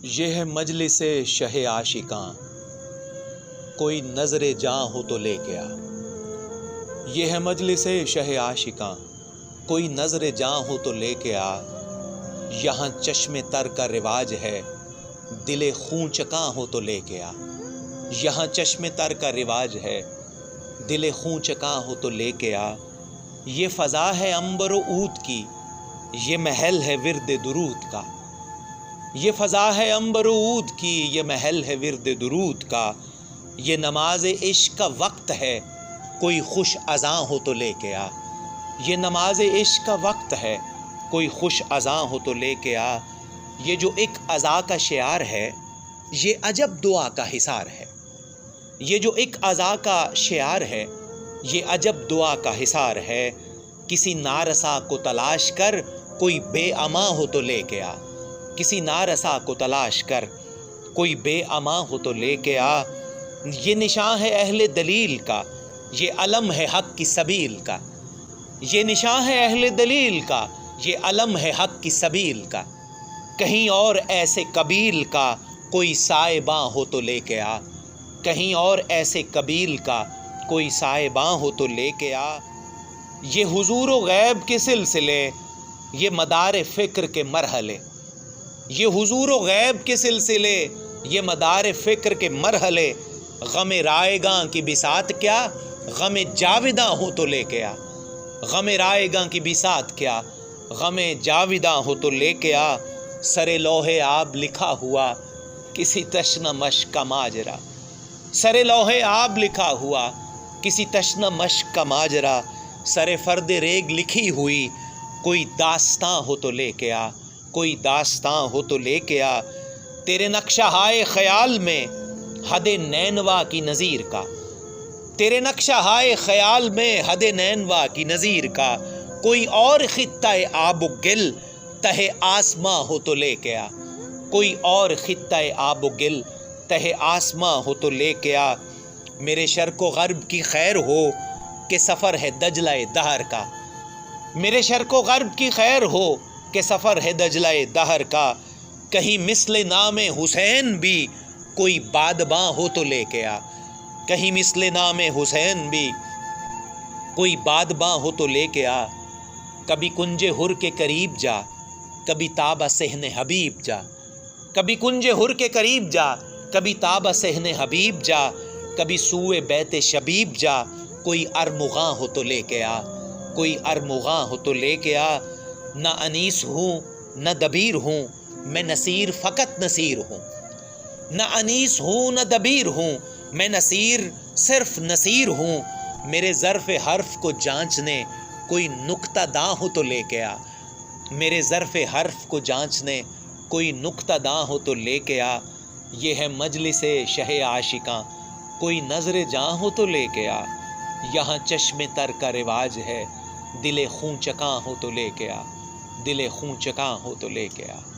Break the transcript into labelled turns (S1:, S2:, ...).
S1: یہ ہے مجلس شہ عاشقاں، کوئی نظر جاں ہو تو لے کے آ۔ یہ ہے مجلس شہ عاشقاں، کوئی نظر جاں ہو تو لے کے آ۔ یہاں چشم تر کا رواج ہے، دل خون چکاں ہو تو لے کے آ۔ یہاں چشم تر کا رواج ہے، دل خون چکاں ہو تو لے کے آ۔ یہ فضا ہے عنبر و عود کی، یہ محل ہے ورد درود کا۔ یہ فضا ہے عنبر و عود کی، یہ محل ہے ورد درود کا۔ یہ نماز عشق کا وقت ہے، کوئی خوش اذاں ہو تو لے کے آ۔ یہ نماز عشق کا وقت ہے، کوئی خوش اذاں ہو تو لے کے آ۔ یہ جو ایک اذا کا شعار ہے، یہ عجب دعا کا حصار ہے۔ یہ جو ایک اذا کا شعار ہے، یہ عجب دعا کا حصار ہے۔ کسی نارسا کو تلاش کر، کوئی بے اماں ہو تو لے کے آ۔ کسی نارسا کو تلاش کر، کوئی بے اماں ہو تو لے کے آ۔ یہ نشاں ہے اہل دلیل کا، یہ علم ہے حق کی سبیل کا۔ یہ نشاں ہے اہل دلیل کا، یہ علم ہے حق کی سبیل کا۔ کہیں اور ایسے قبیل کا، کوئی سائباں ہو تو لے کے آ۔ کہیں اور ایسے قبیل کا، کوئی سائباں ہو تو لے کے آ۔ یہ حضور و غیب کے سلسلے، یہ مدار فکر کے مرحلے۔ یہ حضور و غیب کے سلسلے، یہ مدار فکر کے مرحلے۔ غم رائے گاں کی بساط کیا، غم جاوداں ہو تو لے کے آ۔ غم رائے گاں کی بساط کیا، غم جاوداں ہو تو لے کے آ۔ سر لوح آب لکھا ہوا، کسی تشنہ مشق کا ماجرا۔ سر لوح آب لکھا ہوا، کسی تشنہ مشق کا ماجرا۔ سر فرد ریگ لکھی ہوئی، کوئی داستاں ہو تو لے کے آ۔ کوئی داستاں ہو تو لے کے آ۔ تیرے نقشہ ہائے خیال میں، حد نینوا کی نظیر کا۔ تیرے نقشہ ہائے خیال میں، حد نینوا کی نظیر کا۔ کوئی اور خطہ آب و گل، تہ آسماں ہو تو لے کے آ۔ کوئی اور خطہ آب و گل، تہ آسماں ہو تو لے کے آ۔ میرے شرق و غرب کی خیر ہو، کہ سفر ہے دجلہ دہر کا۔ میرے شرق و غرب کی خیر ہو، کہ سفر ہے دجلہ دہر کا۔ کہیں مثل نام حسین بھی، کوئی بادباں ہو تو لے کے آ۔ کہیں مثل نام حسین بھی، کوئی بادباں ہو تو لے کے آ۔ کبھی کنج حر کے قریب جا، کبھی تابہ صحن حبیب جا۔ کبھی کنج حر کے قریب جا، کبھی تابہ صحن حبیب جا۔ کبھی سوئے بیت شبیب جا، کوئی ارمغاں ہو تو لے کے آ۔ کوئی ارمغاں ہو تو لے کے آ۔ نہ انیس ہوں نہ دبیر ہوں، میں نصیر فقط نصیر ہوں۔ نہ انیس ہوں نہ دبیر ہوں، میں نصیر صرف نصیر ہوں۔ میرے ظرف حرف کو جانچنے، کوئی نکتہ داں ہو تو لے کے آ۔ میرے ظرف حرف کو جانچنے، کوئی نکتہ داں ہو تو لے کے آ۔ یہ ہے مجلس شہ عاشقاں، کوئی نظر جاں ہو تو لے کے آ۔ یہاں چشم تر کا رواج ہے، دل خون چکاں ہو تو لے کے آ۔ دل خون چکاں ہو تو لے کے آ۔